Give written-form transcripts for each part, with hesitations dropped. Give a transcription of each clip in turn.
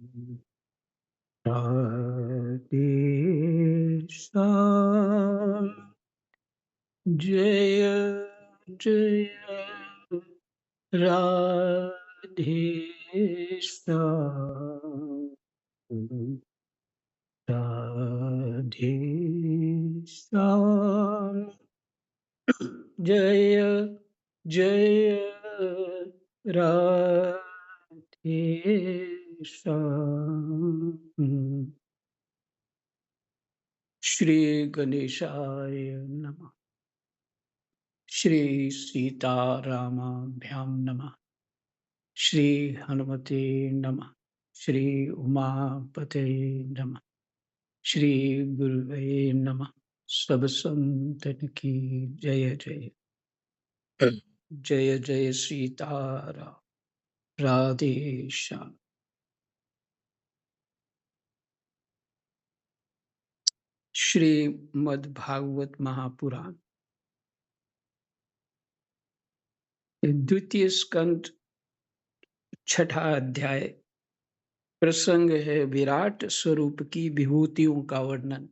राधे श्याम जय जय राधे श्याम राधे श्याम जय जय राधे श्याम। श्री गणेशाय नमः। श्री सीतारामाभ्यां नमः। श्री हनुमते नमः। श्री उमापते नमः। श्री गुरुवे नमः। सब संतन की जय जय। जय जय सीताराम। राधे श्याम। श्रीमद् भागवत महापुराण द्वितीय स्कंद छठा अध्याय। प्रसंग है विराट स्वरूप की विभूतियों का वर्णन।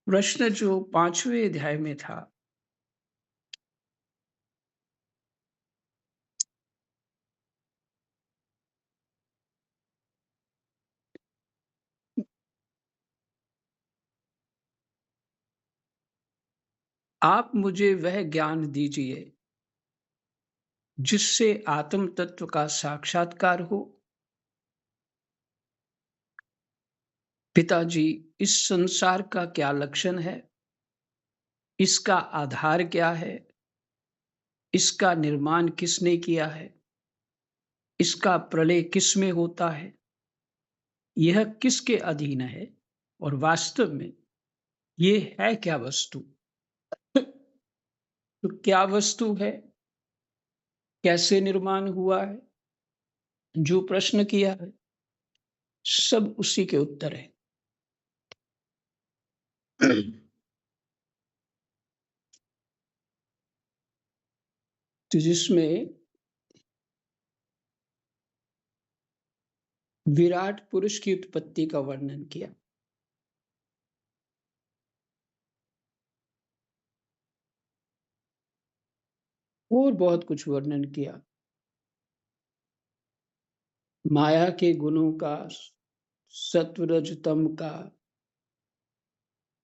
प्रश्न जो 5वें अध्याय में था, आप मुझे वह ज्ञान दीजिए जिससे आत्म तत्व का साक्षात्कार हो। पिताजी, इस संसार का क्या लक्षण है? इसका आधार क्या है? इसका निर्माण किसने किया है? इसका प्रलय किस में होता है? यह किसके अधीन है? और वास्तव में ये है क्या वस्तु? तो क्या वस्तु है? कैसे निर्माण हुआ है? जो प्रश्न किया है सब उसी के उत्तर है। तो जिसमें विराट पुरुष की उत्पत्ति का वर्णन किया, और बहुत कुछ वर्णन किया। माया के गुणों का, सत्वरजतम का,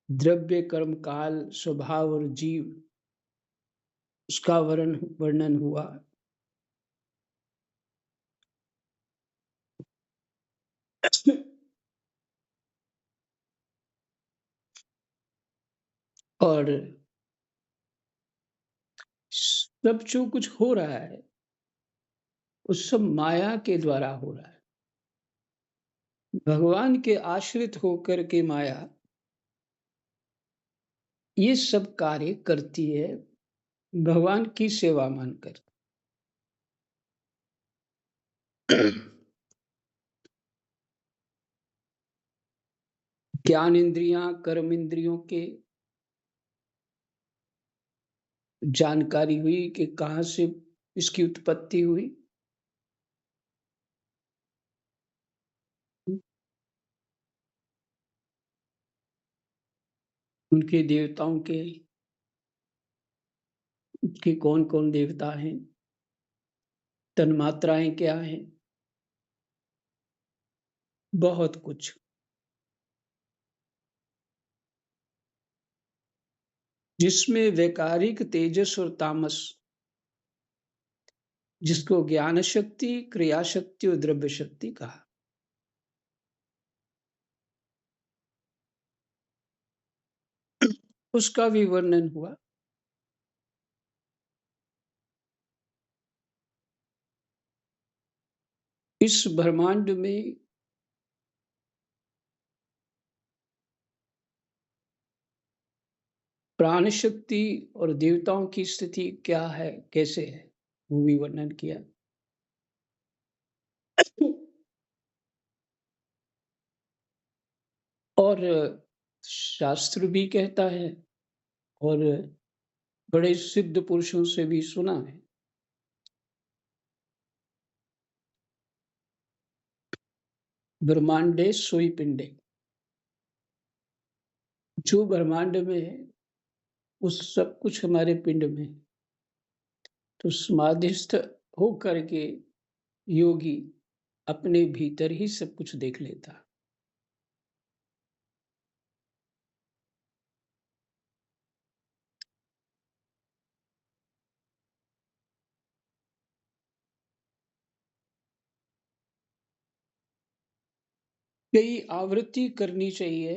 द्रव्य कर्म काल स्वभाव और जीव, उसका वर्णन हुआ। और सब जो कुछ हो रहा है वो सब माया के द्वारा हो रहा है। भगवान के आश्रित होकर के माया ये सब कार्य करती है, भगवान की सेवा मानकर। ज्ञान इंद्रियां, कर्म इंद्रियों के जानकारी हुई कि कहां से इसकी उत्पत्ति हुई। उनके देवताओं के कौन कौन देवता हैं, तन्मात्राएं क्या हैं, बहुत कुछ। जिसमें वैकारिक तेजस और तामस, जिसको ज्ञान शक्ति, क्रिया शक्ति और द्रव्य शक्ति कहा, उसका भी वर्णन हुआ। इस ब्रह्मांड में प्राण शक्ति और देवताओं की स्थिति क्या है, कैसे है, वो भी वर्णन किया। और शास्त्र भी कहता है और बड़े सिद्ध पुरुषों से भी सुना है। ब्रह्मांडे सोई पिंडे। जो ब्रह्मांड में है, उस सब कुछ हमारे पिंड में है। तो समाधिस्थ होकर के योगी अपने भीतर ही सब कुछ देख लेता। कई आवृत्ति करनी चाहिए,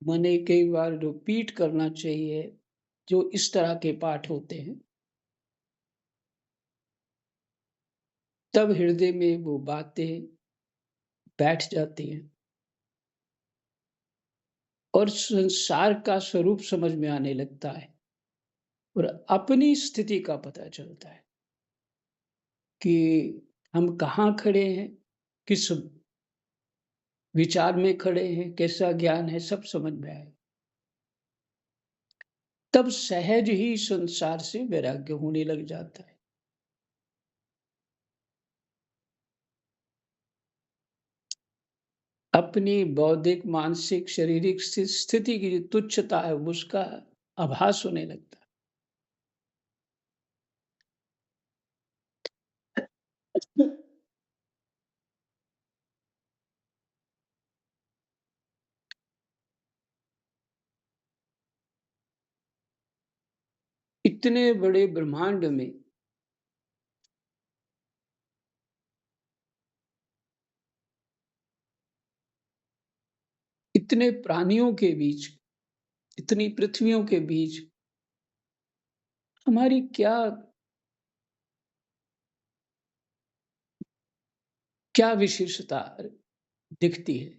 माने कई बार रिपीट करना चाहिए, जो इस तरह के पाठ होते हैं। तब हृदय में वो बातें बैठ जाती हैं और संसार का स्वरूप समझ में आने लगता है और अपनी स्थिति का पता चलता है कि हम कहाँ खड़े हैं, किस विचार में खड़े हैं, कैसा ज्ञान है, सब समझ में आए। तब सहज ही संसार से वैराग्य होने लग जाता है। अपनी बौद्धिक, मानसिक, शारीरिक स्थिति की जो तुच्छता है, उसका आभास होने लगता है। इतने बड़े ब्रह्मांड में इतने प्राणियों के बीच, इतनी पृथ्वियों के बीच हमारी क्या क्या विशेषता दिखती है?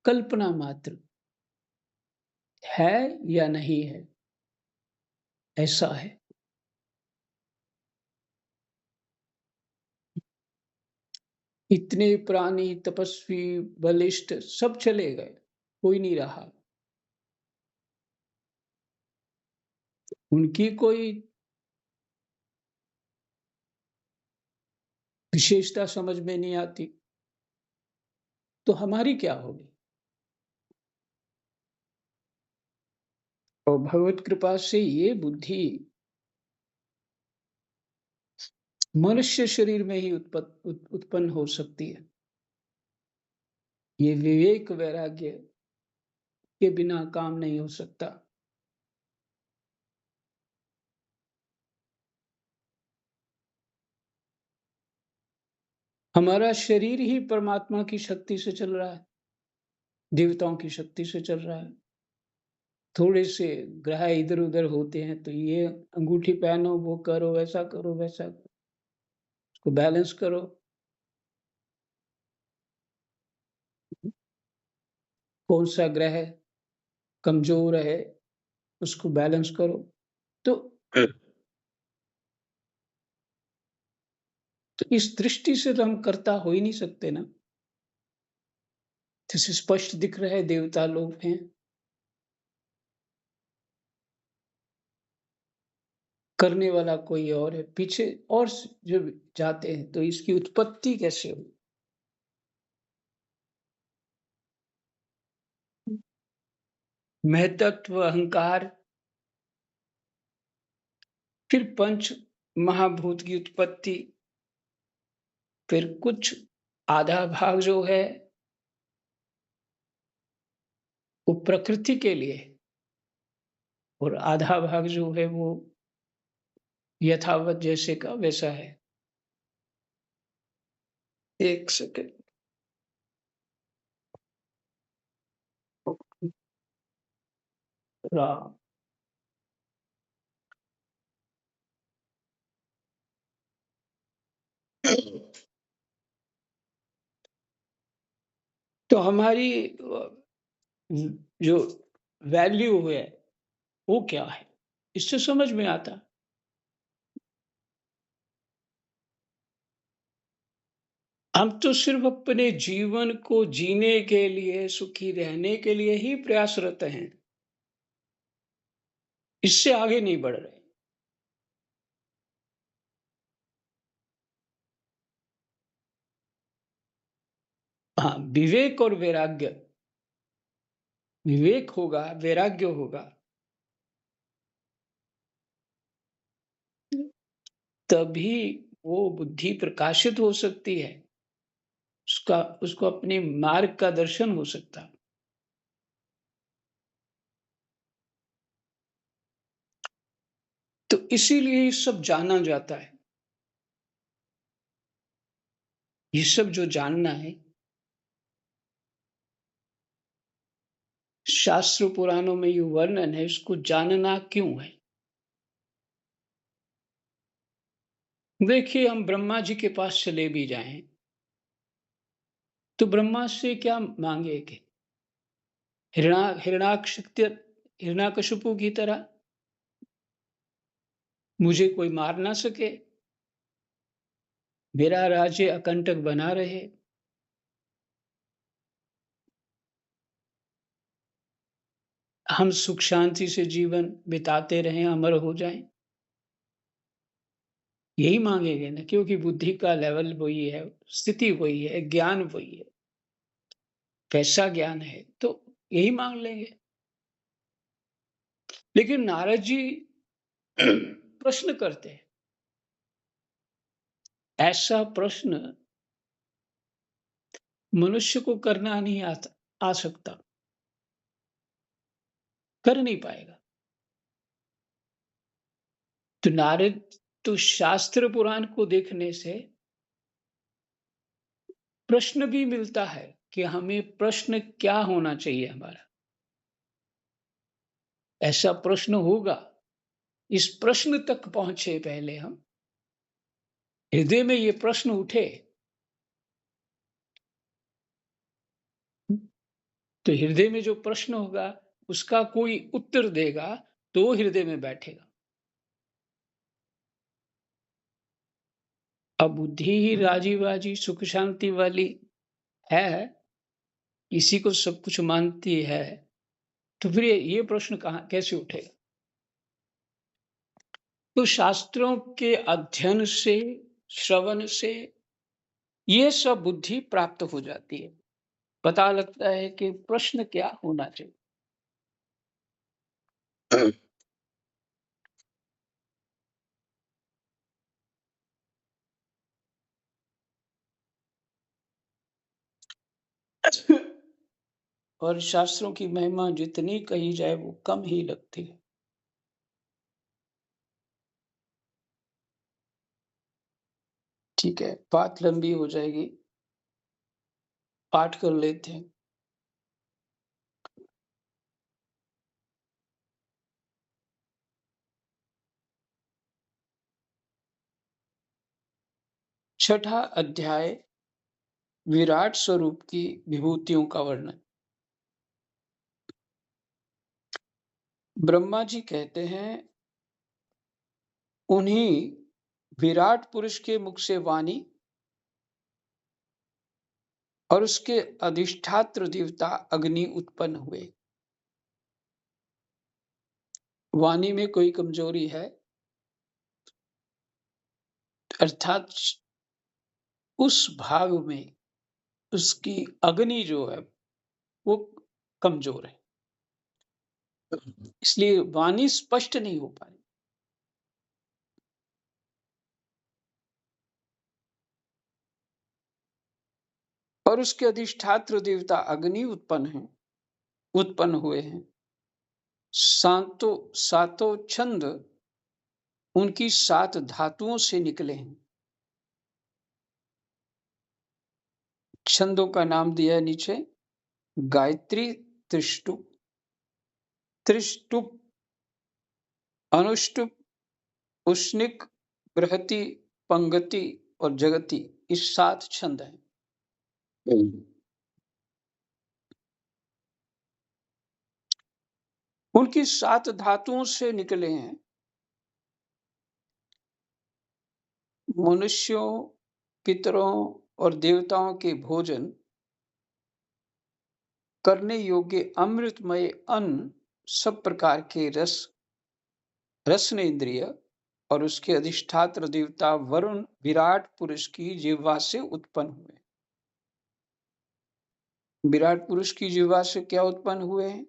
कल्पना मात्र है या नहीं है, ऐसा है। इतने प्राणी, तपस्वी, बलिष्ठ सब चले गए, कोई नहीं रहा। उनकी कोई विशेषता समझ में नहीं आती, तो हमारी क्या होगी? और भगवत कृपा से ये बुद्धि मनुष्य शरीर में ही उत्पन्न हो सकती है। ये विवेक वैराग्य के बिना काम नहीं हो सकता। हमारा शरीर ही परमात्मा की शक्ति से चल रहा है, देवताओं की शक्ति से चल रहा है। थोड़े से ग्रह इधर-उधर होते हैं, तो ये अंगूठी पहनो, वो करो, ऐसा करो, वैसा करो, उसको बैलेंस करो। कौन-सा ग्रह कमज़ोर है, उसको बैलेंस करो। तो तो इस दृष्टि से तो हम कर्ता हो ही नहीं सकते ना। जैसे स्पष्ट दिख रहा है देवता लोग हैं, करने वाला कोई और है, पीछे और जो जाते हैं, तो इसकी उत्पत्ति कैसे हुई? महतत्व, अहंकार, फिर पंच महाभूत की उत्पत्ति, फिर कुछ आधा भाग जो है वो प्रकृति के लिए और आधा भाग जो है वो यथावत जैसे का वैसा है। एक सेकंड। राम। तो हमारी जो वैल्यू है वो क्या है, इससे समझ में आता। हम तो सिर्फ अपने जीवन को जीने के लिए, सुखी रहने के लिए ही प्रयासरत हैं। इससे आगे नहीं बढ़ रहे। हाँ, विवेक और वैराग्य, विवेक होगा, वैराग्य होगा, तभी वो बुद्धि प्रकाशित हो सकती है। उसका उसको अपने मार्ग का दर्शन हो सकता है। तो इसीलिए ये सब जाना जाता है। ये सब जो जानना है, शास्त्र पुराणों में ये वर्णन है, इसको जानना क्यों है? देखिए, हम ब्रह्मा जी के पास चले भी जाएँ, तो ब्रह्मा से क्या माँगेंगे? हिरण्याकशिपु की तरह, मुझे कोई मार ना सके, मेरा राज्य अकंटक बना रहे। हम सुख शांति से जीवन बिताते रहें, अमर हो जाएँ। यही माँगेंगे ना, क्योंकि बुद्धि का लेवल वही है, स्थिति वही है, ज्ञान वही है। कैसा ज्ञान है, तो यही माँग लेंगे। लेकिन नारद जी प्रश्न करते हैं। ऐसा प्रश्न मनुष्य को करना नहीं आ सकता, कर नहीं पाएगा। तो नारद, तो शास्त्र पुराण को देखने से प्रश्न भी मिलता है कि हमें प्रश्न क्या होना चाहिए हमारा। ऐसा प्रश्न होगा, इस प्रश्न तक पहुंचे पहले हम, हृदय में ये प्रश्न उठे, तो हृदय में जो प्रश्न होगा उसका कोई उत्तर देगा, तो हृदय में बैठेगा। अब बुद्धि ही राजी बाजी सुख शांति वाली है, इसी को सब कुछ मानती है, तो फिर ये प्रश्न कहाँ कैसे उठेगा? तो शास्त्रों के अध्ययन से, श्रवण से ये सब बुद्धि प्राप्त हो जाती है। पता लगता है कि प्रश्न क्या होना चाहिए। और शास्त्रों की महिमा जितनी कही जाए वो कम ही लगती है। ठीक है, बात लंबी हो जाएगी, पाठ कर लेते हैं। छठा अध्याय, विराट स्वरूप की विभूतियों का वर्णन। ब्रह्मा जी कहते हैं, उन्हीं विराट पुरुष के मुख से वाणी और उसके अधिष्ठात्र देवता अग्नि उत्पन्न हुए। वाणी में कोई कमजोरी है, अर्थात उस भाग में उसकी अग्नि जो है वो कमजोर है, इसलिए वाणी स्पष्ट नहीं हो पाई। और उसके अधिष्ठात्र देवता अग्नि उत्पन्न हुए हैं। सातों छंद उनकी 7 धातुओं से निकले हैं। छंदों का नाम दिया है नीचे, गायत्री, त्रिष्टुप, त्रिष्टुप, अनुष्टुप, उष्णिक, बृहति, पंगति और जगति, इस 7 छंद हैं। उनकी 7 धातुओं से निकले हैं। मनुष्यों, पितरों और देवताओं के भोजन करने योग्य अमृतमय अन्न, सब प्रकार के रस रसनेन्द्रिय और उसके अधिष्ठात्र देवता वरुण विराट पुरुष की जिह्वा से उत्पन्न हुए। विराट पुरुष की जिह्वा से क्या उत्पन्न हुए हैं?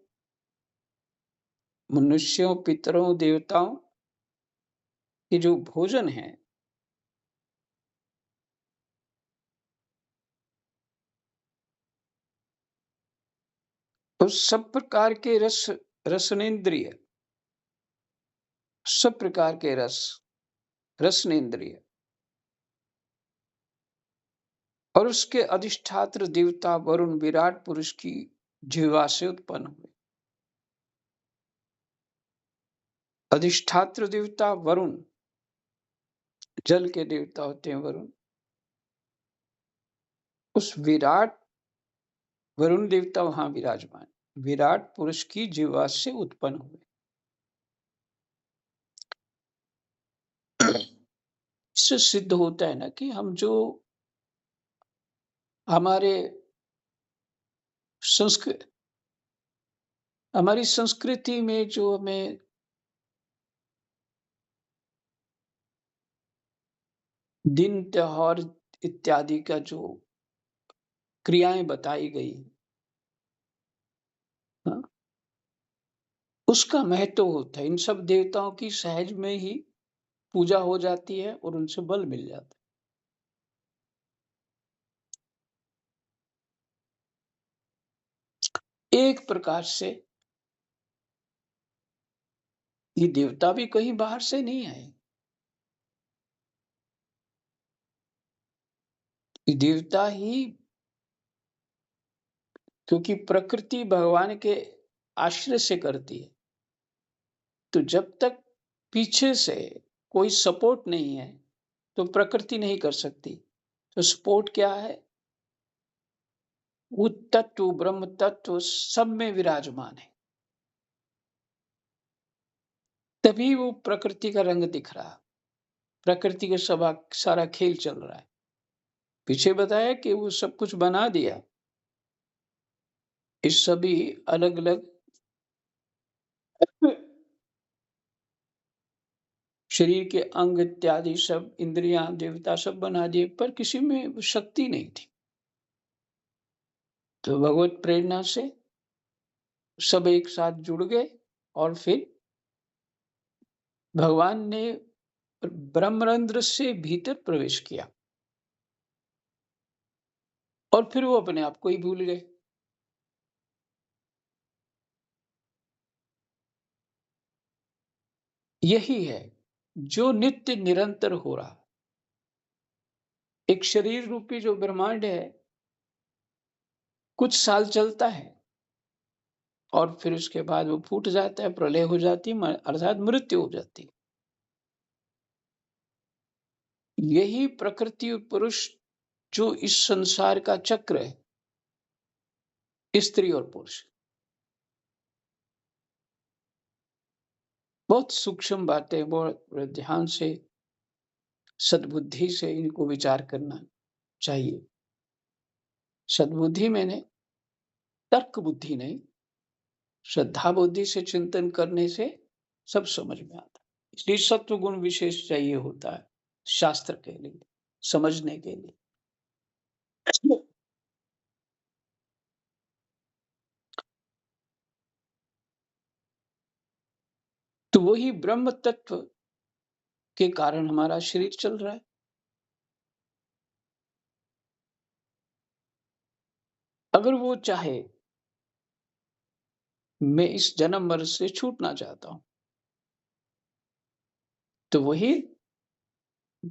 मनुष्यों, पितरों, देवताओं के जो भोजन है, उस सब प्रकार के रसनेन्द्रिय, सब प्रकार के रसनेन्द्रिय और उसके अधिष्ठात्र देवता वरुण विराट पुरुष की जिह्वा से उत्पन्न हुए। अधिष्ठात्र देवता वरुण, जल के देवता होते हैं वरुण। उस विराट वरुण देवता वहां विराजमान, विराट पुरुष की जिह्वा से उत्पन्न हुए। इससे सिद्ध होता है ना कि हम जो हमारे हमारी संस्कृति में जो हमें दिन त्योहार इत्यादि का जो क्रियाएं बताई गई, हाँ, उसका महत्व होता है। इन सब देवताओं की सहज में ही पूजा हो जाती है और उनसे बल मिल जाता है। एक प्रकार से ये देवता भी कहीं बाहर से नहीं आए। ये देवता ही, क्योंकि प्रकृति भगवान के आश्रय से करती है, तो जब तक पीछे से कोई सपोर्ट नहीं है तो प्रकृति नहीं कर सकती। तो सपोर्ट क्या है? वो तत्व, ब्रह्म तत्व सब में विराजमान है, तभी वो प्रकृति का रंग दिख रहा, प्रकृति का सारा खेल चल रहा है। पीछे बताया कि वो सब कुछ बना दिया। इस सभी अलग अलग शरीर के अंग इत्यादि सब, इंद्रियां, देवता सब बना दिए, पर किसी में शक्ति नहीं थी। तो भगवत प्रेरणा से सब एक साथ जुड़ गए और फिर भगवान ने ब्रह्मरंध्र से भीतर प्रवेश किया और फिर वो अपने आप को ही भूल गए। यही है जो नित्य निरंतर हो रहा। एक शरीर रूपी जो ब्रह्मांड है, कुछ साल चलता है और फिर उसके बाद वो फूट जाता है, प्रलय हो जाती है, अर्थात मृत्यु हो जाती है। यही प्रकृति और पुरुष जो इस संसार का चक्र है, स्त्री और पुरुष, बहुत सूक्ष्म बातें, बहुत ध्यान से, सद्बुद्धि से इनको विचार करना चाहिए। सद्बुद्धि मैंने तर्क बुद्धि नहीं, श्रद्धा बुद्धि से चिंतन करने से सब समझ में आता है। इसलिए सत्व गुण विशेष चाहिए होता है शास्त्र के लिए, समझने के लिए। तो वही ब्रह्म तत्व के कारण हमारा शरीर चल रहा है। अगर वो चाहे, मैं इस जन्म मरण से छूटना चाहता हूं, तो वही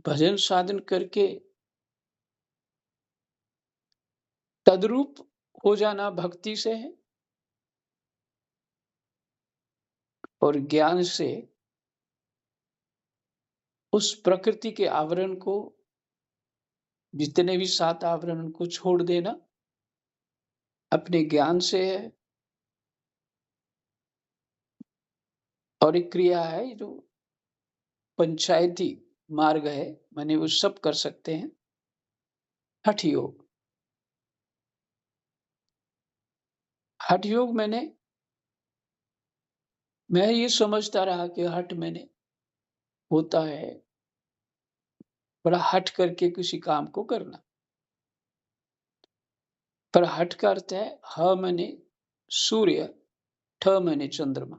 भजन साधन करके तद्रूप हो जाना भक्ति से है और ज्ञान से उस प्रकृति के आवरण को, जितने भी 7 आवरण को छोड़ देना अपने ज्ञान से है। और एक क्रिया है जो पंचायती मार्ग है, माने वो सब कर सकते हैं, हठ योग। हठ योग मैं ये समझता रहा कि हठ मैंने होता है बड़ा हट करके किसी काम को करना। पर हठ का अर्थ है ह माने सूर्य, ठ माने चंद्रमा।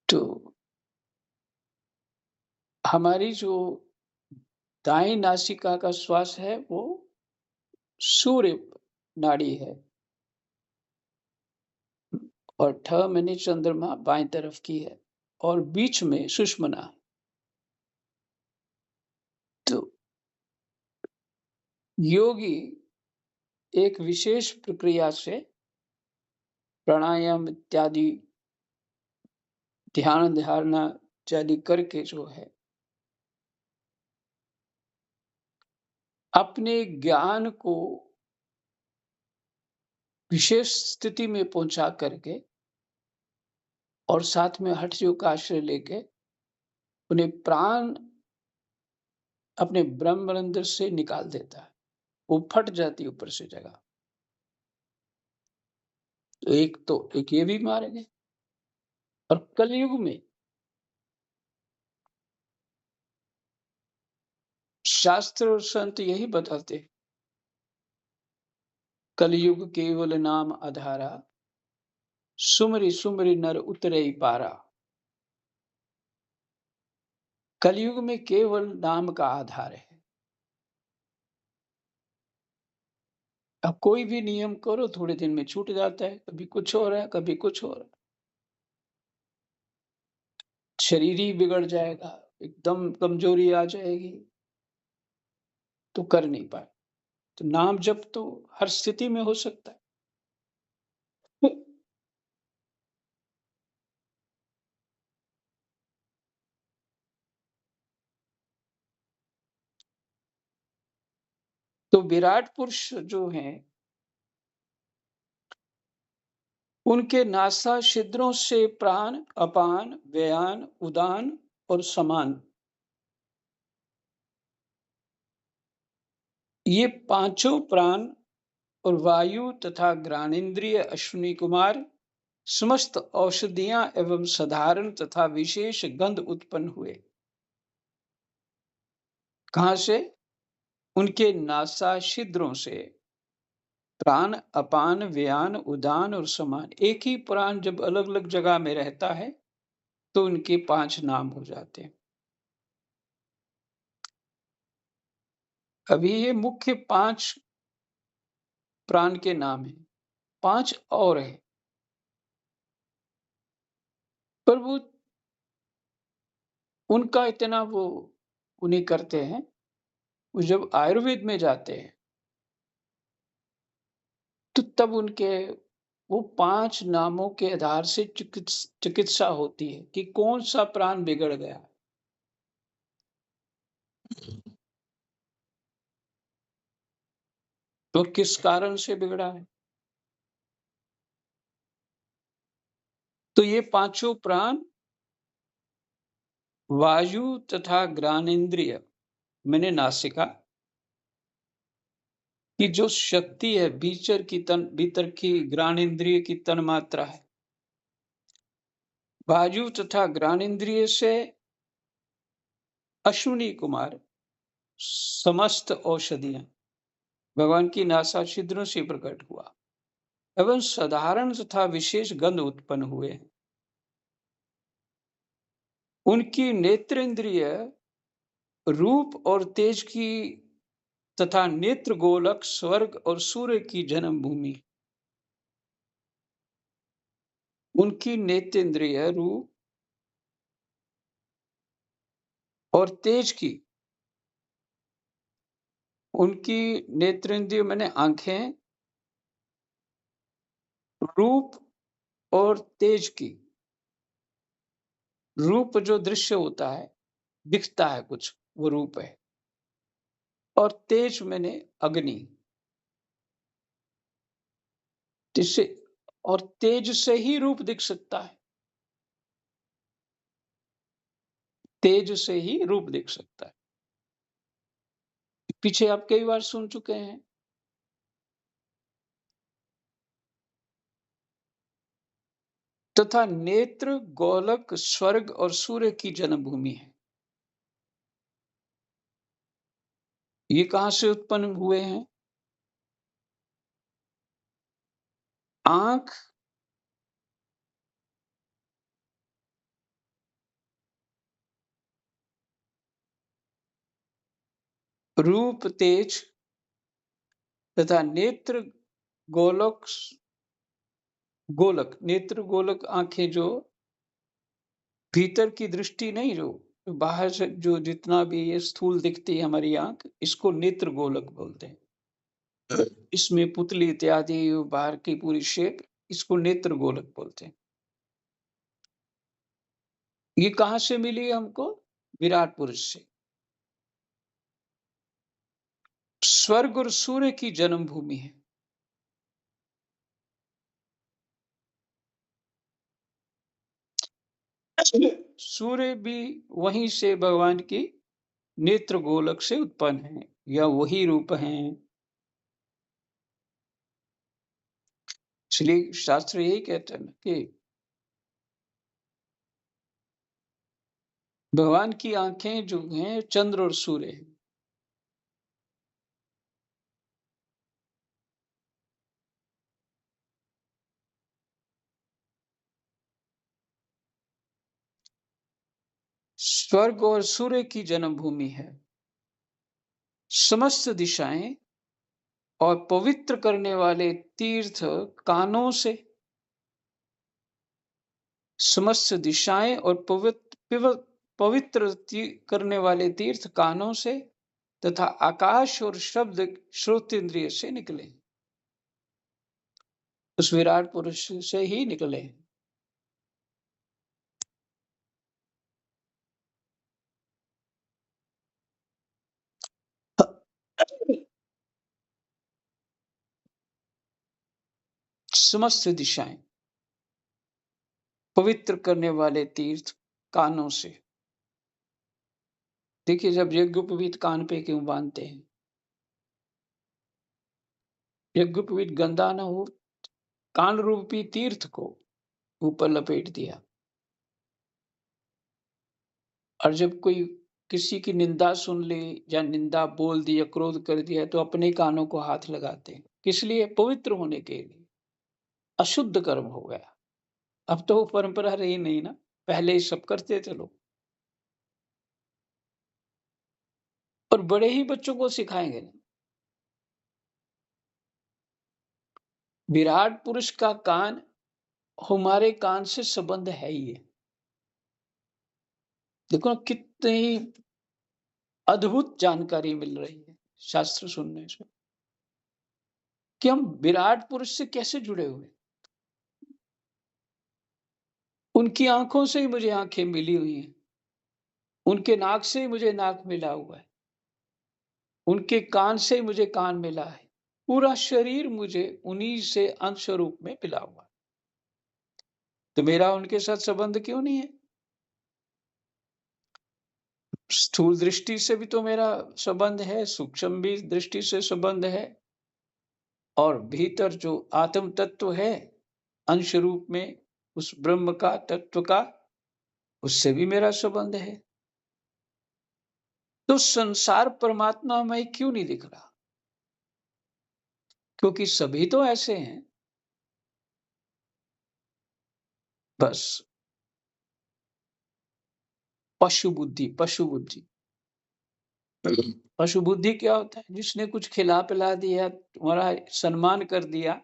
तो हमारी जो दाएं नासिका का श्वास है वो सूर्य नाड़ी है और ठ माने चंद्रमा बाएं तरफ की है और बीच में सुषुम्ना है। तो योगी एक विशेष प्रक्रिया से प्राणायाम इत्यादि ध्यान धारणा इत्यादि करके जो है अपने ज्ञान को विशेष स्थिति में पहुंचा करके और साथ में हठ योग का आश्रय लेके उन्हें प्राण अपने ब्रह्मरंध्र से निकाल देता है। वो फट जाती है ऊपर से जगह। तो एक ये भी मार्ग है। और कलयुग में शास्त्र और संत यही बताते हैं, कलयुग केवल नाम आधारा, सुमरि सुमरि नर उतरे पारा। कलयुग में केवल नाम का आधार है। अब कोई भी नियम करो थोड़े दिन में छूट जाता है, कभी कुछ हो रहा है, कभी कुछ हो रहा है। शरीर ही बिगड़ जाएगा, एकदम कमजोरी आ जाएगी, तो कर नहीं पाए। तो नाम जप तो हर स्थिति में हो सकता है। तो विराट पुरुष जो हैं, उनके नासा छिद्रों से प्राण, अपान, व्यान, उदान और समान, ये पांचों प्राण और वायु तथा घ्राणेन्द्रिय अश्विनी कुमार समस्त औषधियां एवं साधारण तथा विशेष गंध उत्पन्न हुए। कहां से? उनके नासा छिद्रों से प्राण, अपान, व्यान, उदान और समान। एक ही प्राण जब अलग अलग जगह में रहता है तो उनके 5 नाम हो जाते हैं। अभी ये मुख्य 5 प्राण के नाम हैं, 5 और हैं। पर वो उनका इतना वो उन्हें करते हैं, वो जब आयुर्वेद में जाते हैं तो तब उनके वो 5 नामों के आधार से चिकित्सा होती है कि कौन सा प्राण बिगड़ गया तो किस कारण से बिगड़ा है। तो ये पांचों प्राण वायु तथा घ्राणेन्द्रिय मैंने नासिका की जो शक्ति है, भीतर की घ्राणेन्द्रिय की तन मात्रा है, वायु तथा घ्राणेन्द्रिय से अश्विनी कुमार समस्त औषधियां भगवान की नासा छिद्रों से प्रकट हुआ एवं साधारण तथा विशेष गंध उत्पन्न हुए हैं। उनकी नेत्रेंद्रिय रूप और तेज की तथा नेत्र गोलक स्वर्ग और सूर्य की जन्मभूमि। उनकी नेत्रेंद्रिय रूप और तेज की, उनकी नेत्रेंद्रिय मैंने आंखें, रूप और तेज की। रूप जो दृश्य होता है, दिखता है कुछ, वो रूप है। और तेज मैंने अग्नि, जिससे और तेज से ही रूप दिख सकता है, तेज से ही रूप दिख सकता है। पीछे आप कई बार सुन चुके हैं तथा नेत्र, गोलक, स्वर्ग और सूर्य की जन्मभूमि है। ये कहाँ से उत्पन्न हुए हैं? आँख, रूप, तेज तथा नेत्र, गोलक, गोलक, नेत्र, गोलक आँखें जो भीतर की दृष्टि नहीं, जो बाहर से जो जितना भी ये स्थूल दिखती है हमारी आँख, इसको नेत्र गोलक बोलते हैं। इसमें पुतली इत्यादि बाहर की पूरी शेप, इसको नेत्र गोलक बोलते हैं। ये कहाँ से मिली हमको? विराट पुरुष से। स्वर्ग और सूर्य की जन्मभूमि है। सूर्य भी वहीं से भगवान की नेत्र गोलक से उत्पन्न है, या वही रूप हैं। इसलिए शास्त्र यही कहते हैं ना कि भगवान की आंखें जो हैं चंद्र और सूर्य हैं। स्वर्ग और सूर्य की जन्मभूमि है। समस्त दिशाएं और पवित्र करने वाले तीर्थ कानों से, समस्त दिशाएं और पवित्र करने वाले तीर्थ कानों से तथा आकाश और शब्द श्रोतेंद्रिय से निकले। उस विराट पुरुष से ही निकले। समस्त दिशाएं, पवित्र करने वाले तीर्थ कानों से। देखिए, जब यज्ञोपवीत कान पे क्यों बांधते हैं? यज्ञोपवीत गंदा ना हो, कान रूपी तीर्थ को ऊपर लपेट दिया। और जब कोई किसी की निंदा सुन ले या निंदा बोल दी या क्रोध कर दिया तो अपने कानों को हाथ लगाते हैं। किस लिए? पवित्र होने के लिए। अशुद्ध कर्म हो गया। अब तो वो परंपरा रही नहीं ना, पहले ये सब करते थे लोग। और बड़े ही बच्चों को सिखाएंगे ना। विराट पुरुष का कान हमारे कान से संबंध है ही है। देखो ना, कितनी अद्भुत जानकारी मिल रही है शास्त्र सुनने से कि हम विराट पुरुष से कैसे जुड़े हुए। उनकी आंखों से ही मुझे आंखें मिली हुई हैं, उनके नाक से ही मुझे नाक मिला हुआ है, उनके कान से ही मुझे कान मिला है, पूरा शरीर मुझे उन्हीं से अंश रूप में मिला हुआ है। तो मेरा उनके साथ संबंध क्यों नहीं है? स्थूल दृष्टि से भी तो मेरा संबंध है, सूक्ष्म भी दृष्टि से संबंध है, और भीतर जो आत्म तत्व है अंश रूप में उस ब्रह्म का तत्व का, उससे भी मेरा संबंध है। तो संसार परमात्मा में क्यों नहीं दिख रहा? क्योंकि सभी तो ऐसे हैं। बस पशु बुद्धि, पशु बुद्धि। पशु बुद्धि क्या होता है? जिसने कुछ खिला पिला दिया, तुम्हारा सम्मान कर दिया,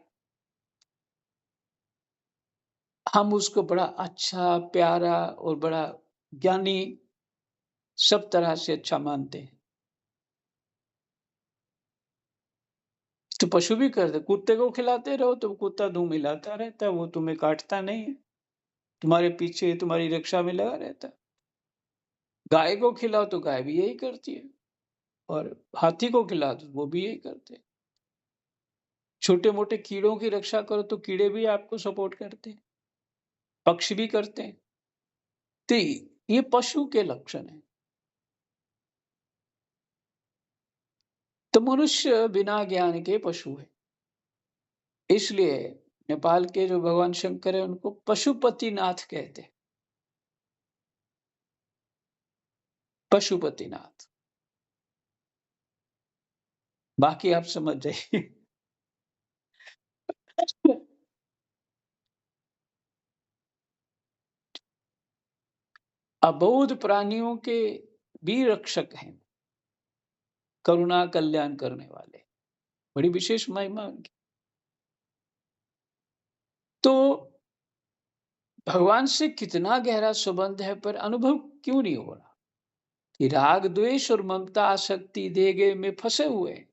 हम उसको बड़ा अच्छा, प्यारा और बड़ा ज्ञानी, सब तरह से अच्छा मानते हैं। तो पशु भी करते, कुत्ते को खिलाते रहो तो कुत्ता दूम हिलाता रहता है, वो तुम्हें काटता नहीं है, तुम्हारे पीछे तुम्हारी रक्षा में लगा रहता है। गाय को खिलाओ तो गाय भी यही करती है, और हाथी को खिलाओ तो वो भी यही करते हैं। छोटे मोटे कीड़ों की रक्षा करो तो कीड़े भी आपको सपोर्ट करते हैं, पक्षी भी करते हैं। तो ये पशु के लक्षण है। तो मनुष्य बिना ज्ञान के पशु है। इसलिए नेपाल के जो भगवान शंकर है उनको पशुपतिनाथ कहते हैं। पशुपतिनाथ। बाकी आप समझ जाइए। अबोध प्राणियों के भी रक्षक हैं, करुणा कल्याण करने वाले, बड़ी विशेष महिमा उनकी। तो भगवान से कितना गहरा संबंध है, पर अनुभव क्यों नहीं हो रहा? कि राग द्वेष और ममता आसक्ति देगे में फंसे हुए हैं।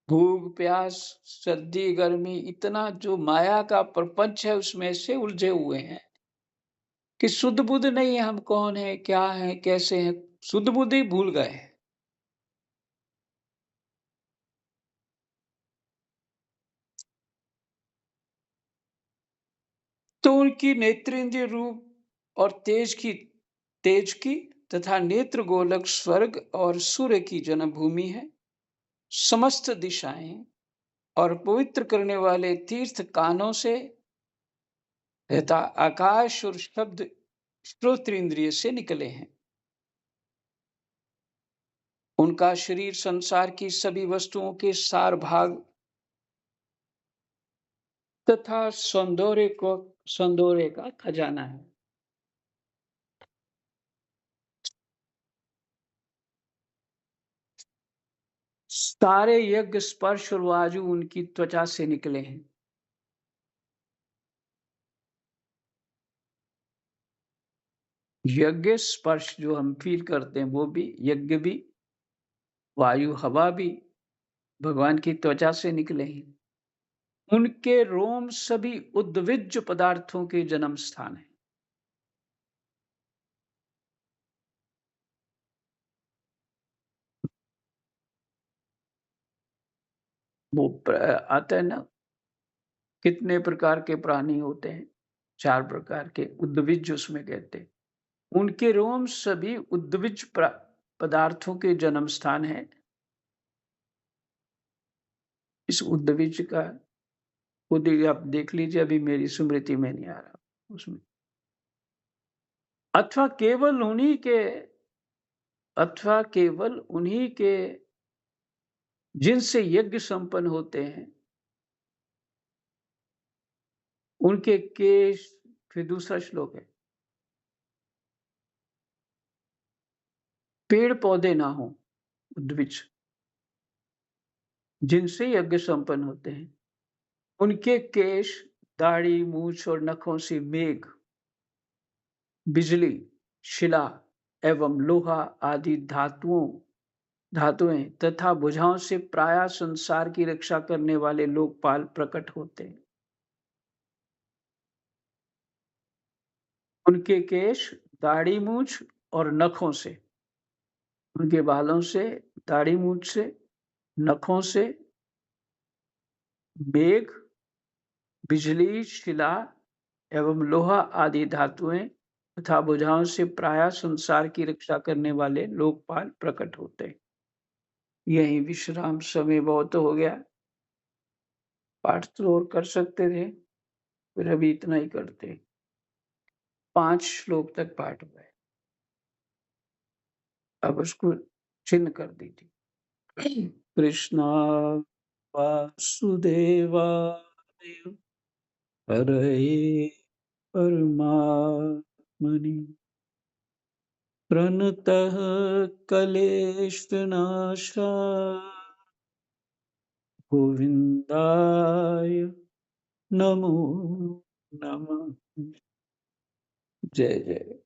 भूख प्यास सर्दी गर्मी इतना जो माया का प्रपंच है उसमें से उलझे हुए हैं कि शुद्ध बुद्ध नहीं है, हम कौन है, क्या है, कैसे हैं, शुद्ध बुद्ध ही भूल गए हैं। तो उनकी नेत्रेंद्रिय रूप और तेज की तथा नेत्र गोलक स्वर्ग और सूर्य की जन्मभूमि है। समस्त दिशाएं और पवित्र करने वाले तीर्थ कानों से तथा आकाश और शब्द श्रोत्र से निकले हैं। उनका शरीर संसार की सभी वस्तुओं के सार भाग तथा सौंदर्य का खजाना है। सारे यज्ञ स्पर्श और वायु उनकी त्वचा से निकले हैं। यज्ञ स्पर्श जो हम फील करते हैं वो भी, यज्ञ भी, वायु हवा भी भगवान की त्वचा से निकले हैं। उनके रोम सभी उद्भिज पदार्थों के जन्म स्थान है। वो आता है ना, कितने प्रकार के प्राणी होते हैं? 4 प्रकार के उद्भिज उसमें कहते हैं। उनके रोम सभी उद्भिज पदार्थों के जन्म स्थान है। इस उद्भिज का खुद ही आप देख लीजिए, अभी मेरी स्मृति में नहीं आ रहा उसमें। अथवा केवल उन्हीं के अथवा केवल उन्हीं के जिनसे यज्ञ संपन्न होते हैं, उनके केश। फिर दूसरा श्लोक है, पेड़ पौधे ना हो उद्भिज, जिनसे यज्ञ संपन्न होते हैं, उनके केश, दाढ़ी, मूछ और नखों से मेघ, बिजली, शिला एवं लोहा आदि धातुएं तथा भुजाओं से प्रायः संसार की रक्षा करने वाले लोकपाल प्रकट होते हैं। उनके केश, दाढ़ी, मूछ और नखों से, उनके बालों से, दाढ़ी, मूछ से, नखों से मेघ, बिजली, शिला एवं लोहा आदि धातुएं तथा भुजाओं से प्रायः संसार की रक्षा करने वाले लोकपाल प्रकट होते हैं। यही विश्राम, समय बहुत हो गया। पाठ तो और कर सकते थे, फिर अभी इतना ही करते। 5 श्लोक तक पाठ हुआ है। अब उसको छिन्न कर दीजिए। कृष्णा वासुदेवाय हरये परमात्मनि प्रणतः क्लेशनाशाय गोविंदाय नमो नमः। जय जय।